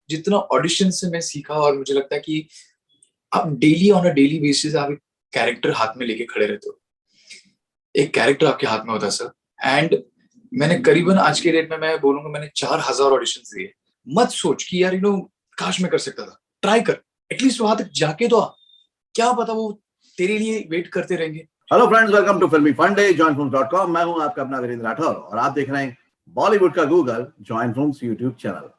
जितना ऑडिशन से मैं सीखा, और मुझे लगता है कि आप daily on a daily basis आप एक कैरेक्टर हाथ में लेके खड़े रहते हो, एक कैरेक्टर आपके हाथ में होता है सर। एंड मैंने करीबन आज के डेट में मैं बोलूंगा मैंने 4,000 ऑडिशन दिए। मत सोच कि यार काश मैं कर सकता था, ट्राई कर, एटलीस्ट वहां तक जाके तो आ, क्या पता वो तेरे लिए वेट करते रहेंगे। हेलो फ्रेंड्स, वेलकम टू फिल्मी फंडे, joinfilms.com। मैं हूं आपका अपना वीरेंद्र राठौर और आप देख रहे हैं बॉलीवुड का Google, join films YouTube channel.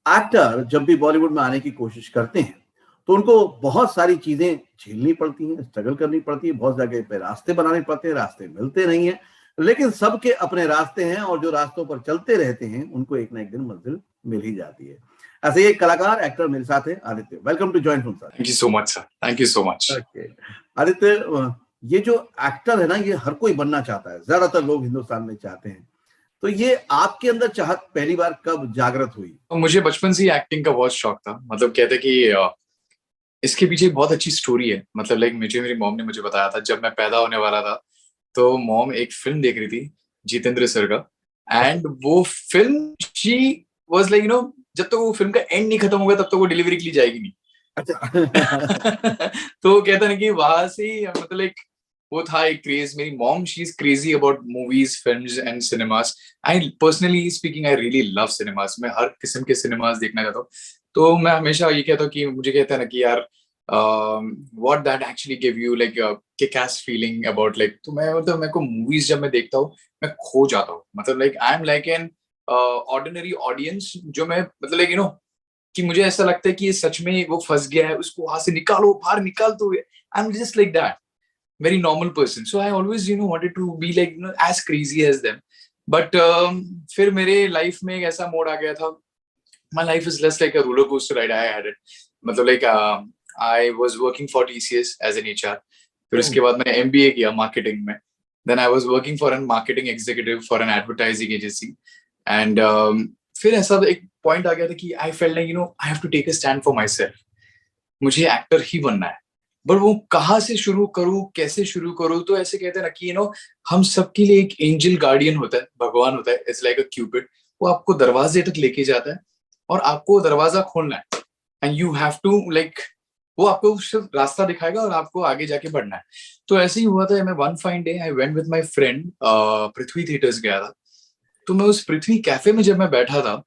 Actor जब भी बॉलीवुड में आने की कोशिश करते हैं तो उनको बहुत सारी चीजें झेलनी पड़ती हैं, स्ट्रगल करनी पड़ती है, बहुत जगह पे रास्ते बनाने पड़ते हैं, रास्ते मिलते नहीं है, लेकिन सबके अपने रास्ते हैं और जो रास्तों पर चलते रहते हैं उनको एक ना एक दिन मंजिल मिल ही जाती है। ऐसे ही एक कलाकार एक्टर मेरे साथ है, Aditya. Welcome to join film sir. Thank you so much sir, thank you so much. Aditya, ये जो एक्टर है ना, ये हर कोई बनना चाहता है, ज्यादातर लोग हिंदुस्तान में चाहते हैं। तो ये आपके अंदर चाहत पहली बार कब जागृत हुई? तो मुझे बचपन से ही एक्टिंग का बहुत शौक था। मतलब कहते कि इसके पीछे एक बहुत अच्छी स्टोरी है। मतलब लाइक मेरी मॉम ने मुझे बताया था जब मैं पैदा होने वाला था, तो मॉम एक फिल्म देख रही थी जितेंद्र सर का। एंड वो फिल्म शी वाज लाइक जब तक वो फिल्म का एंड नहीं खत्म होगा तब तक वो डिलीवरी के लिए जाएगी नहीं। अच्छा। तो कहता ना कि वहां से ही मतलब एक वो था एक क्रेज। मेरी mom she is crazy about movies, films and cinemas. I personally speaking I really love cinemas. मैं हर किस्म के सिनेमास देखना चाहता हूँ। तो मैं हमेशा ये कहता हूँ कि मुझे कहता है ना कि यार what that actually give you like kick S feeling about like. तो मैं मतलब मेरे को मूवीज जब मैं देखता हूँ मैं खो जाता हूँ। मतलब like I am like an ordinary audience, जो मैं मतलब लाइक कि मुझे ऐसा लगता है कि ये सच में वो फंस गया है, उसको वहां से निकालो, बाहर निकाल दो। I am just like that, very normal person. So I always wanted to be like as crazy as them. But फिर मेरे लाइफ में एक ऐसा मोड आ गया था। My life is less like a roller coaster ride. I had it. मतलब like I was working for TCS as an HR. फिर उसके बाद मैंने MBA किया मार्केटिंग में. Then I was working for a marketing executive for an advertising agency. And फिर ऐसा एक पॉइंट आ गया था कि I felt like I have to take a stand for myself. मुझे एक्टर ही बनना है। बट वो कहाँ से शुरू करूँ, कैसे शुरू करूँ? तो ऐसे कहते हैं ना कि हम सबके लिए एक एंजल गार्डियन होता है, भगवान होता है, इट्स लाइक अ क्यूपिड। वो आपको दरवाजे तक लेके जाता है और आपको दरवाजा खोलना है। And you have to like, वो आपको सिर्फ रास्ता दिखाएगा और आपको आगे जाके बढ़ना है। तो ऐसे ही हुआ था। मैं one fine day I went with my friend, Prithvi theatres गया था। तो मैं उस पृथ्वी कैफे में जब मैं बैठा था,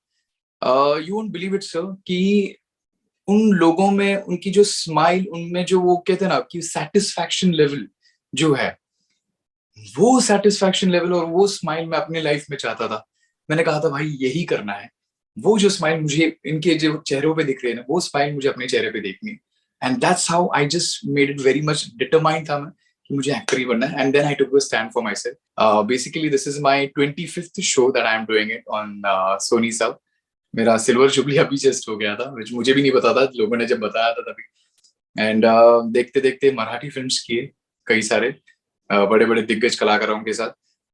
you won't believe it sir कि उन लोगों में उनकी जो स्माइल, उनमें जो वो कहते हैं ना कि सेटिस्फैक्शन लेवल जो है, वो सेटिस्फैक्शन लेवल और वो स्माइल मैं अपने लाइफ में चाहता था। मैंने कहा था भाई यही करना है। वो जो स्माइल मुझे इनके जो चेहरों पे दिख रहे हैं ना, वो स्माइल मुझे अपने चेहरे पे देखनी है। And that's how I just made it very much determined था मैं कि मुझे एक्टर ही बनना है। And then I took a stand for myself. Basically this is my 25th show that I am doing it on Sony south. मेरा silver jubilee अभी just हो गया था, मुझे भी नहीं पता था, लोगों ने जब बताया था तभी। एंड देखते देखते मराठी फिल्म्स किए कई सारे बड़े बड़े दिग्गज कलाकारों के साथ,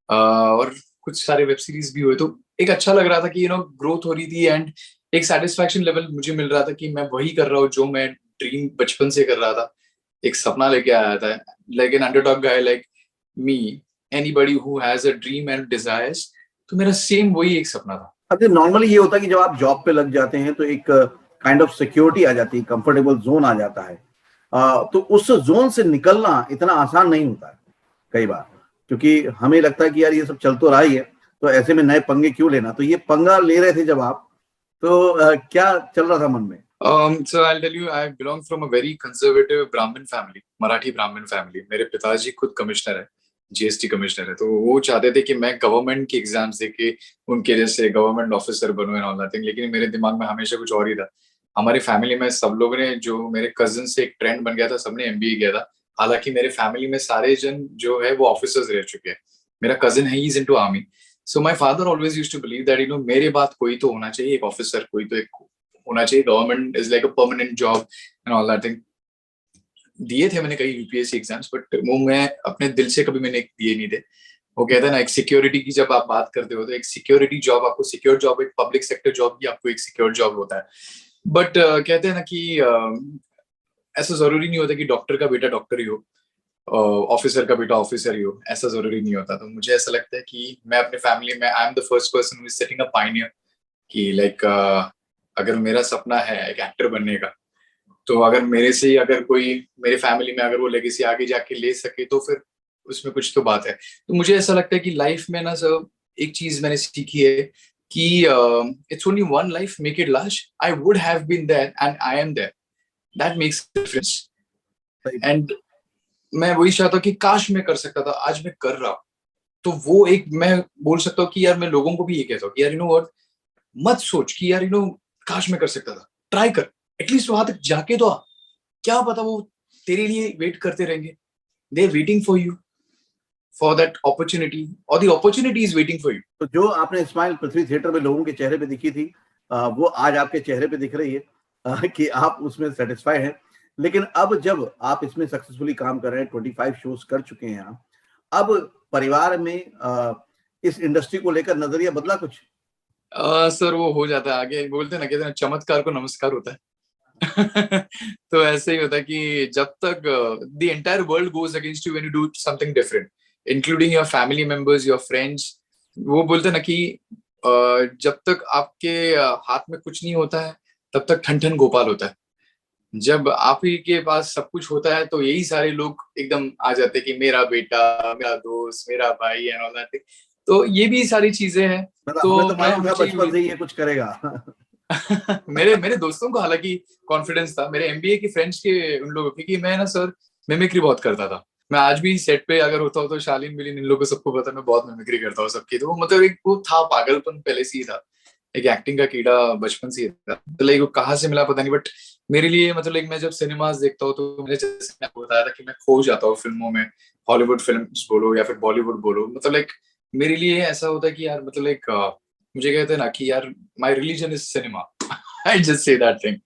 और कुछ सारे वेब सीरीज भी हुए। तो एक अच्छा लग रहा था कि ग्रोथ हो रही थी एंड एक सेटिस्फैक्शन लेवल मुझे मिल रहा था कि मैं वही कर रहा हूँ जो मैं ड्रीम बचपन से कर रहा था, एक सपना लेके आया था। Like an underdog guy like me, anybody who has a dream and desires. तो मेरा सेम वही एक सपना था। अब नॉर्मली ये होता है कि जब आप जॉब पे लग जाते हैं तो एक काइंड ऑफ सिक्योरिटी आ जाती है, कंफर्टेबल जोन आ जाता है। तो उस जोन से निकलना इतना आसान नहीं होता है कई बार, क्योंकि हमें लगता है कि यार ये सब चल तो रहा ही है, तो ऐसे में नए पंगे क्यों लेना। तो ये पंगा ले रहे थे जब आप, तो क्या चल रहा था मन में? So I'll tell you, I belong from a very conservative Brahmin family, Marathi ब्राह्मण फैमिली। मेरे पिताजी खुद कमिश्नर है, जीएसटी कमिश्नर है। तो वो चाहते थे कि मैं गवर्नमेंट की एग्जाम्स दे के उनके जैसे गवर्नमेंट ऑफिसर बनूं एंड ऑल दैट थिंग। लेकिन मेरे दिमाग में हमेशा कुछ और ही था। हमारी फैमिली में सब लोगों ने, जो मेरे कजिन से एक ट्रेंड बन गया था, सबने एमबीए किया था। हालांकि मेरे फैमिली में सारे जन जो है वो ऑफिसर्स रह चुके हैं। मेरा कजिन है, he is into army. So my father always used to believe that मेरे बाद कोई तो होना चाहिए, एक ऑफिसर, कोई तो एक होना चाहिए। Government is like a permanent job and all that thing. दिए थे मैंने कई यूपीएससी एग्जाम्स, बट वो मैं अपने दिल से कभी मैंने दिए नहीं थे। वो कहते हैं ना, एक सिक्योरिटी की जब आप बात करते हो तो एक सिक्योरिटी जॉब, आपको सिक्योर जॉब, एक पब्लिक सेक्टर जॉब भी आपको एक सिक्योर जॉब होता है। बट कहते हैं ना कि ऐसा जरूरी नहीं होता कि डॉक्टर का बेटा डॉक्टर ही हो, ऑफिसर का बेटा ऑफिसर ही हो, ऐसा जरूरी नहीं होता। तो मुझे ऐसा लगता है कि मैं अपने फैमिली में I am the first person who is setting a Pioneer कि लाइक अगर मेरा सपना है एक एक्टर बनने का, तो अगर मेरे से ही अगर कोई मेरे फैमिली में अगर वो लेगेसी आगे जाके ले सके तो फिर उसमें कुछ तो बात है। तो मुझे ऐसा लगता है कि लाइफ में ना सर एक चीज मैंने सीखी है कि it's only one life, make it last. I would have been there and I am there, that makes difference. सही बात। एंड मैं वही चाहता हूँ कि काश मैं कर सकता था, आज मैं कर रहा हूँ। तो वो एक मैं बोल सकता हूँ कि यार मैं लोगों को भी ये कहता हूँ कि यार यू नो व्हाट, मत सोच कि यार यू नो काश मैं कर सकता था, ट्राई कर, एटलीस्ट वहां तक जाके तो आ। क्या पता वो तेरे लिए वेट करते रहेंगे, they are waiting for you for that opportunity, और the opportunity is waiting for you. तो जो आपने स्माइल पृथ्वी थिएटर में लोगों के चेहरे पे दिखी थी, वो आज आपके चेहरे पे दिख रही है, कि आप उसमें सेटिस्फाइड हैं। लेकिन अब जब आप इसमें सक्सेसफुली काम कर रहे हैं, 25 शोज कर चुके हैं आप, अब परिवार में इस इंडस्ट्री को लेकर नजरिया बदला कुछ? सर वो हो जाता है, आगे बोलते हैं ना, कहते हैं चमत्कार को नमस्कार होता है। तो ऐसे ही होता है कि जब तक the entire world goes against you when you do something different, including your family members, your friends, वो बोलते हैं ना कि जब तक आपके हाथ में कुछ नहीं होता है तब तक ठन ठन गोपाल होता है। जब आप ही के पास सब कुछ होता है तो यही सारे लोग एकदम आ जाते हैं कि मेरा बेटा, मेरा दोस्त, मेरा भाई एंड ऑल दैट। तो ये भी सारी चीजें हैं। मतलब हमें तो तो मैं मालूम था मुझे बचपन से ही ये कुछ करेगा। मेरे मेरे दोस्तों को हालांकि कॉन्फिडेंस था, मेरे एमबीए की फ्रेंड्स के उन लोगों, क्योंकि मैं ना सर मिमिक्री बहुत करता था। मैं आज भी सेट पे अगर होता हूँ तो शालीन मिलिन इन लोगों को सबको पता है मैं बहुत मिमिक्री करता हूँ सबकी। तो वो मतलब एक वो था पागलपन पहले से ही था, एक एक्टिंग का कीड़ा बचपन से ही था। तो लाइक वो कहाँ से मिला पता नहीं, बट मेरे लिए मतलब लाइक मैं जब सिनेमाज देखता हूँ तो मुझे जैसे मैंने आपको बताया था कि मैं खो जाता हूँ फिल्मों में। हॉलीवुड फिल्म बोलो या फिर बॉलीवुड बोलो, मतलब लाइक मेरे लिए ऐसा होता है कि यार मतलब लाइक मुझे कहते हैं ना कि यार my religion is cinema. I just say that thing.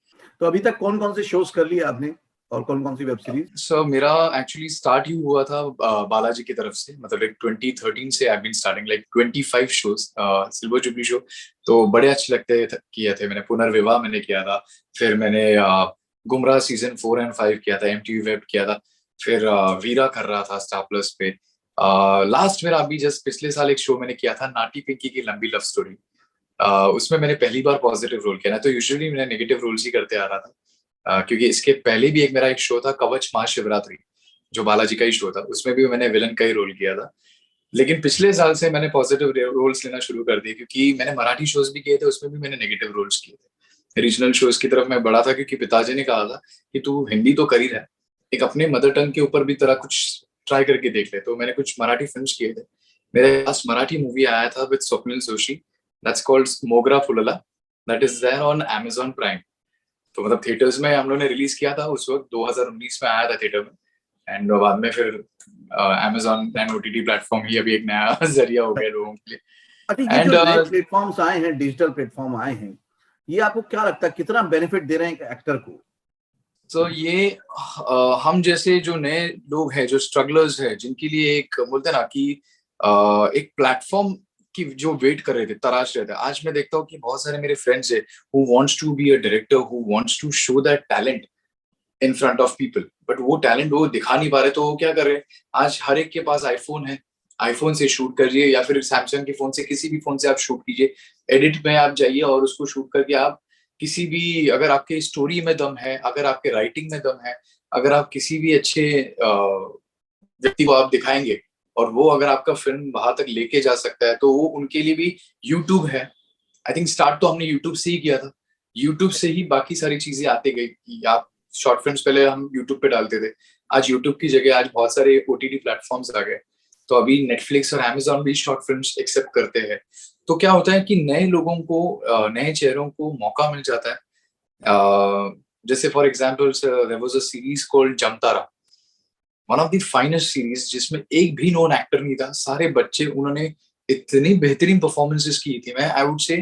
तो अभी तक कौन कौन से शोज कर लिए आपने और कौन कौन सी वेब सीरीज? सो मेरा एक्चुअली स्टार्ट ही हुआ था बालाजी की तरफ से, मतलब लाइक 2013 से I been starting like 25 shows, silver jubilee show तो बड़े अच्छे लगते थे, किए थे मैंने। पुनर्विवाह मैंने किया था, फिर मैंने गुमराह सीजन 4 एंड 5 किया था, एमटीवी वेब किया था, फिर वीरा कर रहा था स्टार प्लस पे। लास्ट मेरा अभी जस्ट पिछले साल एक शो मैंने किया था, नाटी पिंकी की लंबी लव स्टोरी। उसमें मैंने पहली बार पॉजिटिव रोल किया ना, तो यूजुअली मैं नेगेटिव रोल्स ही करते आ रहा था। क्योंकि इसके पहले भी एक मेरा एक शो था कवच महाशिवरात्रि, जो बालाजी का ही शो था, उसमें भी मैंने विलन का ही रोल किया था। लेकिन पिछले साल से मैंने पॉजिटिव रोल्स लेना शुरू कर दिए, क्योंकि मैंने मराठी शोज भी किए थे, उसमें भी मैंने नेगेटिव रोल्स किए थे। रीजनल शोज की तरफ मैं बढ़ा था क्योंकि पिताजी ने कहा था कि तू हिंदी तो कर ही रहा है, एक अपने मदर टंग के ऊपर भी तरह कुछ ट्राई करके देख ले। तो मैंने कुछ मराठी फिल्म किए थे। मेरे पास मराठी मूवी आया था with Swapnil Joshi, that's called Mogra Phulaala, that is there on Amazon prime. तो मतलब थिएटर्स में हम लोग ने रिलीज किया था उस वक्त, 2019 में आया था थिएटर में। एंड बाद में फिर Amazon एंड ओटीटी प्लेटफॉर्म ही अभी एक नया जरिया हो गया लोगों के अच्छा, लिए। ये जो एंड नए प्लेटफॉर्म्स आए हैं, डिजिटल प्लेटफॉर्म आए हैं, ये आपको क्या लगता है कितना बेनिफिट दे रहे हैं एक एक्टर को? तो ये हम जैसे जो नए लोग हैं, जो स्ट्रगलर्स हैं, जिनके लिए एक बोलते हैं ना कि एक प्लेटफॉर्म की जो वेट कर रहे थे, तराश रहे थे, आज मैं देखता हूँ कि बहुत सारे मेरे फ्रेंड्स है who wants to be a director, who wants to show that talent in front of people, but वो टैलेंट वो दिखा नहीं पा रहे। तो वो क्या कर रहे हैं, आज हर एक के पास आईफोन है, आईफोन से शूट करिए या फिर सैमसंग के फोन से, किसी भी फोन से आप शूट कीजिए, एडिट में आप जाइए और उसको शूट करके आप किसी भी, अगर आपके स्टोरी में दम है, अगर आपके राइटिंग में दम है, अगर आप किसी भी अच्छे व्यक्ति को आप दिखाएंगे और वो अगर आपका फिल्म वहां तक लेके जा सकता है, तो वो उनके लिए भी यूट्यूब है। आई थिंक स्टार्ट तो हमने यूट्यूब से ही किया था, यूट्यूब से ही बाकी सारी चीजें आती गई कि आप शॉर्ट फिल्म्स पहले हम यूट्यूब पे डालते थे, आज यूट्यूब की जगह आज बहुत सारे ओटीटी प्लेटफॉर्म्स आ गए। तो अभी नेटफ्लिक्स और Amazon भी शॉर्ट फिल्म्स एक्सेप्ट करते हैं। तो क्या होता है कि नए लोगों को, नए चेहरों को मौका मिल जाता है। जैसे for example there was a series called Jamtara, one of the finest series, जिसमें एक भी नॉन एक्टर नहीं था, सारे बच्चे, उन्होंने इतनी बेहतरीन परफॉर्मेंसेस की थी। मैं आई वुड से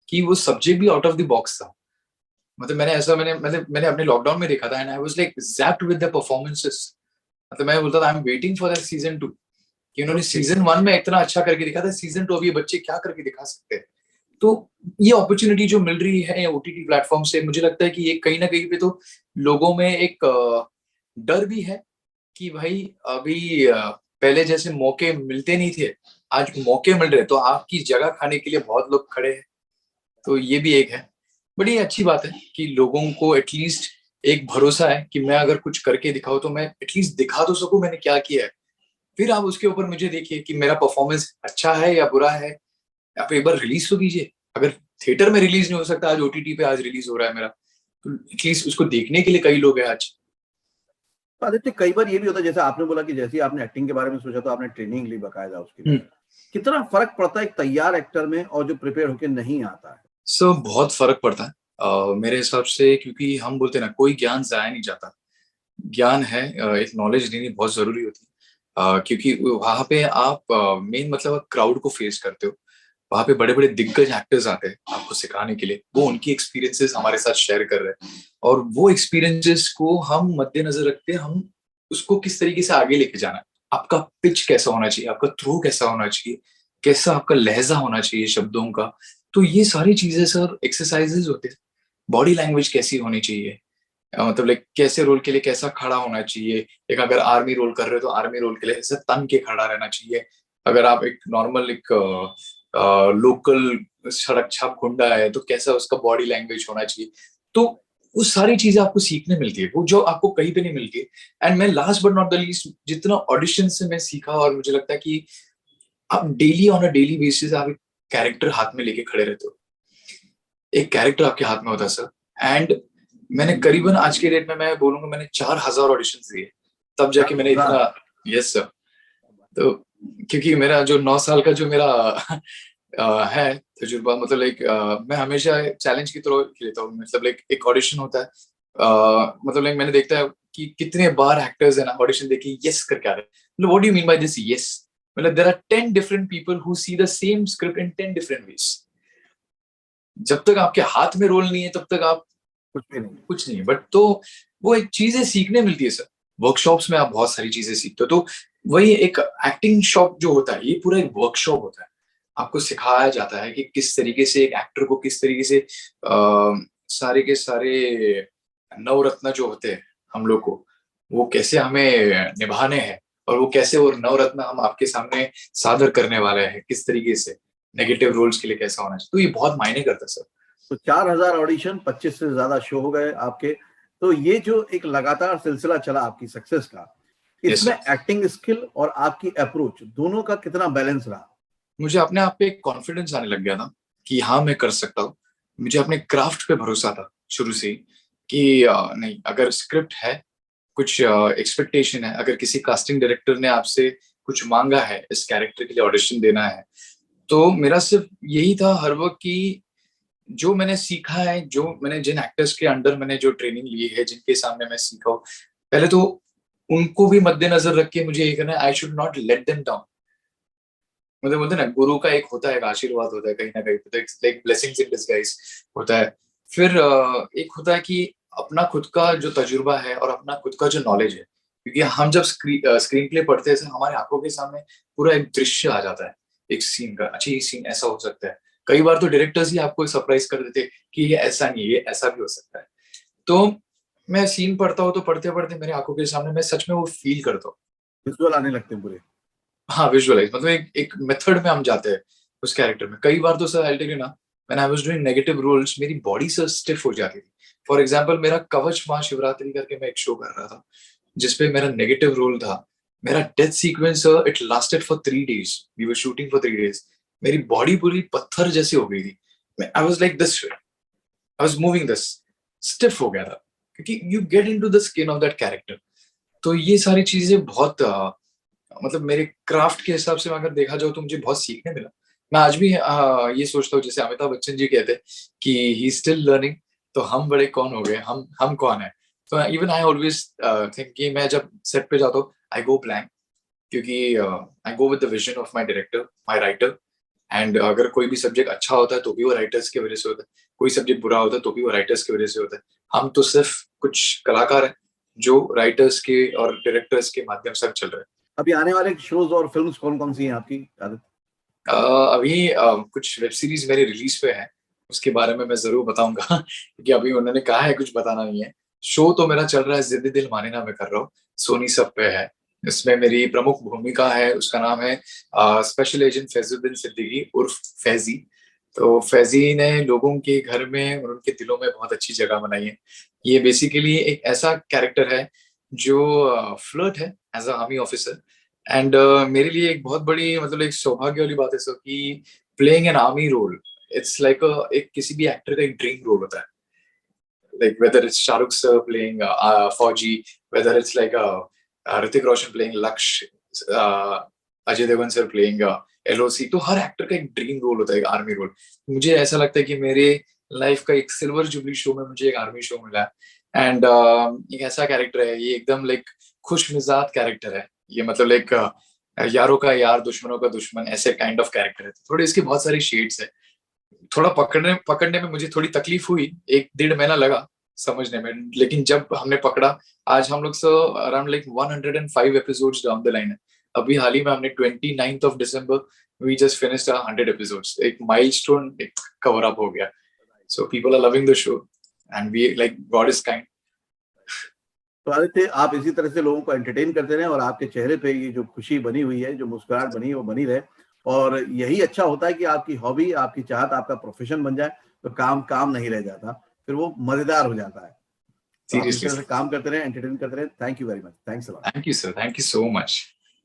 कि वो सब्जेक्ट भी आउट ऑफ द बॉक्स था। मतलब मैंने ऐसा मैंने अपने लॉकडाउन में देखा था and I was like zapped with the performances. मतलब मैं बोलता था I am waiting for that season 2, कि उन्होंने ओके। सीजन 1 में इतना अच्छा करके दिखा था, सीजन 2 अभी ये बच्चे क्या करके दिखा सकते हैं। तो ये अपॉर्चुनिटी जो मिल रही है ओटीटी प्लेटफॉर्म से, मुझे लगता है कि ये कहीं ना कहीं पे तो लोगों में एक डर भी है कि भाई अभी पहले जैसे मौके मिलते नहीं थे, आज मौके मिल रहे हैं, तो आपकी जगह खाने के लिए बहुत लोग खड़े हैं। तो ये भी एक है। बड़ी अच्छी बात है कि लोगों को एटलीस्ट एक भरोसा है कि मैं अगर कुछ करके दिखाऊं तो मैं एटलीस्ट दिखा तो सकूं मैंने क्या किया है। फिर आप उसके ऊपर मुझे देखिए कि मेरा परफॉर्मेंस अच्छा है या बुरा है। आप एक बार रिलीज तो कीजिए। अगर थिएटर में रिलीज नहीं हो सकता, आज ओटीटी पे आज रिलीज हो रहा है मेरा, तो एटलीस्ट उसको देखने के लिए कई लोग हैं आज। तो आदित्य, कई बार ये भी होता है, जैसे आपने बोला कि जैसे ही आपने एक्टिंग के बारे में सोचा तो आपने ट्रेनिंग ली बकायदा उसके लिए। कितना फर्क पड़ता है एक तैयार एक्टर में और जो प्रिपेयर होकर नहीं आता है? सो बहुत फर्क पड़ता है मेरे हिसाब से, क्योंकि हम बोलते हैं ना, कोई ज्ञान जाया नहीं जाता। ज्ञान है, एक नॉलेज लेनी बहुत जरूरी होती है, क्योंकि वहां पे आप मेन मतलब क्राउड को फेस करते हो। वहां पे बड़े बड़े दिग्गज एक्टर्स आते हैं आपको सिखाने के लिए, वो उनकी एक्सपीरियंसेस हमारे साथ शेयर कर रहे हैं, और वो एक्सपीरियंसेस को हम मद्देनजर रखते हैं, हम उसको किस तरीके से आगे लेके जाना है। आपका पिच कैसा होना चाहिए, आपका थ्रो कैसा होना चाहिए, कैसा आपका लहजा होना चाहिए शब्दों का। तो ये सारी चीजें सर एक्सरसाइजेज होते हैं। बॉडी लैंग्वेज कैसी होनी चाहिए, मतलब लाइक कैसे रोल के लिए कैसा खड़ा होना चाहिए। एक अगर आर्मी रोल कर रहे हो तो आर्मी रोल के लिए ऐसे तन के खड़ा रहना चाहिए। अगर आप एक नॉर्मल एक लोकल सड़क छाप गुंडा है तो कैसा उसका बॉडी लैंग्वेज होना चाहिए। तो वो सारी चीजें आपको सीखने मिलती है, वो जो आपको कहीं पे नहीं मिलती है। एंड मैं last but not the least, जितना ऑडिशन से मैं सीखा, और मुझे लगता है कि आप daily on a daily basis आप एक कैरेक्टर हाथ में लेके खड़े रहते हो। एक कैरेक्टर आपके हाथ में होता है सर। एंड मैंने करीबन आज के डेट में मैं बोलूंगा मैंने 4000 ऑडिशन दिए, तब जाके मैंने 4,000? इतना। Yes sir. तो क्योंकि मेरा जो 9 साल का जो मेरा है तजुर्बा, मतलब लाइक मैं हमेशा चैलेंज की तरह लेता हूँ। मतलब लाइक एक ऑडिशन होता है, मतलब लाइक मैंने देखता है कि कितने बार एक्टर्स है ना ऑडिशन देके यस करके आ रहे हैं। मतलब what do you mean by this yes? मतलब there are 10 different people who see the same script in 10 different ways. जब तक आपके हाथ में रोल नहीं है तब तक आप कुछ भी नहीं। कुछ नहीं है। बट तो वो एक चीजें सीखने मिलती है सर। वर्कशॉप्स में आप बहुत सारी चीजें सीखते हो। तो वही एक एक्टिंग शॉप जो होता है, ये पूरा एक वर्कशॉप होता है। आपको सिखाया जाता है कि किस तरीके से एक एक्टर को, किस तरीके से सारे के सारे नवरत्न जो होते हैं हम लोग को, वो कैसे हमें निभाने हैं, और वो कैसे वो नवरत्न हम आपके सामने सादर करने वाले हैं किस तरीके से, नेगेटिव रोल्स के लिए कैसा होना चाहिए। तो ये बहुत मायने करता है सर। तो 4,000 ऑडिशन, 25 से ज्यादा शो हो गए आपके। तो ये जो एक लगातार सिलसिला चला आपकी सक्सेस का, यस इसमें सर। एक्टिंग स्किल और आपकी अप्रोच दोनों का कितना बैलेंस रहा? मुझे अपने आप पे कॉन्फिडेंस आने लग गया था कि हाँ मैं कर सकता हूँ। मुझे अपने क्राफ्ट पे भरोसा था शुरू से ही कि नहीं, अगर स्क्रिप्ट है, कुछ एक्सपेक्टेशन है, अगर किसी कास्टिंग डायरेक्टर ने आपसे कुछ मांगा है, इस कैरेक्टर के लिए ऑडिशन देना है, तो मेरा सिर्फ यही था हर वक्त कि जो मैंने सीखा है, जो मैंने जिन एक्टर्स के अंडर मैंने जो ट्रेनिंग ली है, जिनके सामने मैं सीखा हूँ, पहले तो उनको भी मद्देनजर रख के मुझे ये करना है, I should not let them down. मतलब बोलते हैं ना, गुरु का एक होता है, एक आशीर्वाद होता है कहीं ना कहीं, तो एक ब्लेसिंग्स इन डिस्गाइज होता है। फिर एक होता है कि अपना खुद का जो तजुर्बा है और अपना खुद का जो नॉलेज है, क्योंकि हम जब स्क्रीन प्ले पढ़ते हैं हमारे आंखों के सामने पूरा एक दृश्य आ जाता है एक सीन का। अच्छा, ये सीन ऐसा हो सकता है। कई बार तो डायरेक्टर्स ही आपको सरप्राइज कर देते हैं कि ये ऐसा नहीं है, ये ऐसा भी हो सकता है। तो मैं सीन पढ़ता हूँ तो पढ़ते पढ़ते मेरे आंखों के सामने मैं सच में वो फील करता हूँ। विजुअल आने लगते हैं पूरे। हाँ, विजुअलाइज, मतलब एक मेथड में हम जाते हैं उस कैरेक्टर में। कई बार तो सर आई टेल यू ना, when I was doing negative roles मेरी बॉडी सर स्टिफ हो जाती थी। फॉर एग्जांपल, मेरा कवच महाशिवरात्रि करके मैं एक शो कर रहा था जिसपे मेरा नेगेटिव रोल था। मेरा death sequence sir it lasted for 3 days, we were shooting for 3 days। मेरी बॉडी पूरी पत्थर जैसी हो गई थी। I was like this, I was moving this, stiff हो गया था, क्योंकि you get into the skin of that character. तो ये सारी चीजें बहुत मतलब मेरे क्राफ्ट के हिसाब से अगर देखा जाए तो मुझे बहुत सीखने मिला। मैं आज भी ये सोचता हूँ, जैसे अमिताभ बच्चन जी कहते हैं कि ही स्टिल लर्निंग। तो हम बड़े कौन हो गए, हम कौन है। तो इवन आई ऑलवेज थिंक कि मैं जब सेट पे जाता हूँ आई गो ब्लैंक, क्योंकि I go with the vision of my director, my writer. And अगर कोई भी सब्जेक्ट अच्छा होता है तो भी वो राइटर्स की वजह से होता है, कोई सब्जेक्ट बुरा होता है तो भी वो राइटर्स की वजह से होता है। हम तो सिर्फ कुछ कलाकार हैं जो राइटर्स के और डायरेक्टर्स के माध्यम से चल रहे हैं। अभी आने वाले शोज और फिल्म्स कौन कौन सी हैं आपकी आदित्य? अभी कुछ वेब सीरीज मेरे रिलीज पे है, उसके बारे में मैं जरूर बताऊंगा क्योंकि अभी उन्होंने कहा है कुछ बताना नहीं है। शो तो मेरा चल रहा है, जिद्दी दिल माने ना, मैं कर रहा हूँ, सोनी सब पे है। इसमें मेरी प्रमुख भूमिका है, उसका नाम है स्पेशल एजेंट फैजुद्दीन सिद्दीकी उर्फ फैजी। तो फैजी ने लोगों के घर में और उनके दिलों में बहुत अच्छी जगह बनाई है। ये बेसिकली एक ऐसा कैरेक्टर है जो फ्लर्ट है as a army officer, and मेरे लिए एक बहुत बड़ी मतलब एक सौभाग्य वाली बात है सर कि playing an army role, it's like एक किसी भी एक्टर का एक ड्रीम रोल होता है। Like whether it's Shahrukh sir playing Fauji, whether it's like Hrithik Roshan playing Laksh, Ajay Devgn sir playing LOC, तो हर एक्टर का एक ड्रीम रोल होता है, एक आर्मी रोल। मुझे ऐसा लगता है कि मेरे लाइफ का एक सिल्वर जुबली शो में मुझे एक आर्मी शो मिला है, एंड एक ऐसा कैरेक्टर है, ये एकदम लाइक खुश मिजाज कैरेक्टर है, ये मतलब लाइक यारों का यार दुश्मनों का दुश्मन ऐसे काइंड ऑफ कैरेक्टर है। थोड़े इसके बहुत सारे शेड्स है। थोड़ा पकड़ने में मुझे थोड़ी तकलीफ हुई, 1-1.5 महीना लगा समझने में, लेकिन जब हमने पकड़ा, आज हम लोग around like 105 episodes down the line है। अभी हाल ही में हमने 29th of December we just finished 100 episodes, एक माइलस्टोन एक कवर अप हो गया। So people are loving the show and we like God is kind. तो आदित्य, आप इसी तरह से लोगों को एंटरटेन करते रहें और आपके चेहरे पे ये जो खुशी बनी हुई है, जो मुस्कुराहट बनी है, वो बनी रहे। और यही अच्छा होता है कि आपकी हॉबी, आपकी चाहत आपका प्रोफेशन बन जाए, तो काम काम नहीं रह जाता, फिर वो मजेदार हो जाता है। तो आप इस तरह से काम करते रहे, एंटरटेन करते रहे। Thank you very much. Thanks a lot. Thank you sir, thank you so much,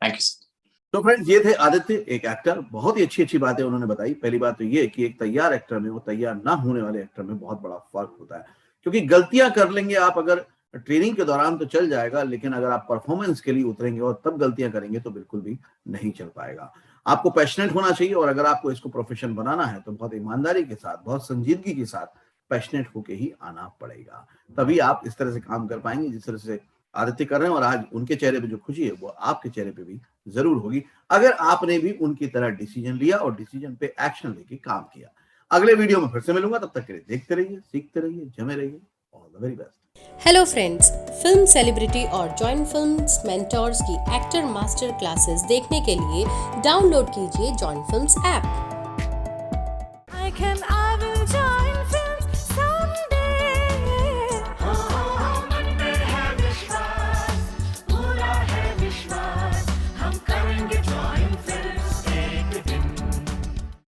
thank you sir. तो फ्रेंड्स, ये थे आदित्य, एक एक्टर। बहुत ही अच्छी अच्छी बातें उन्होंने बताई। पहली बात तो ये कि एक तैयार एक्टर में और तैयार ना होने वाले एक्टर में बहुत बड़ा फर्क होता है, क्योंकि गलतियां कर लेंगे आप अगर ट्रेनिंग के दौरान तो चल जाएगा, लेकिन अगर आप परफॉर्मेंस के लिए उतरेंगे और तब गलतियां करेंगे तो बिल्कुल भी नहीं चल पाएगा। आपको पैशनेट होना चाहिए, और अगर आपको इसको प्रोफेशन बनाना है तो बहुत ईमानदारी के साथ, बहुत संजीदगी के साथ पैशनेट होके ही आना पड़ेगा। तभी आप इस तरह से काम कर पाएंगे जिस तरह से आदित्य कर रहे हैं। और आज उनके चेहरे पे जो खुशी है वो आपके चेहरे पे भी जरूर होगी, अगर आपने भी उनकी तरह डिसीजन लिया और डिसीजन पे एक्शन लेके काम किया। अगले वीडियो में फिर से मिलूंगा, तब तक के लिए देखते रहिए, सीखते रहिए, जमे रहिए। All the very best. Hello friends, film celebrity और जॉइन फिल्म्स मेंटर्स की एक्टर मास्टर क्लासेस देखने के लिए डाउनलोड कीजिए जॉइन फिल्म्स ऐप।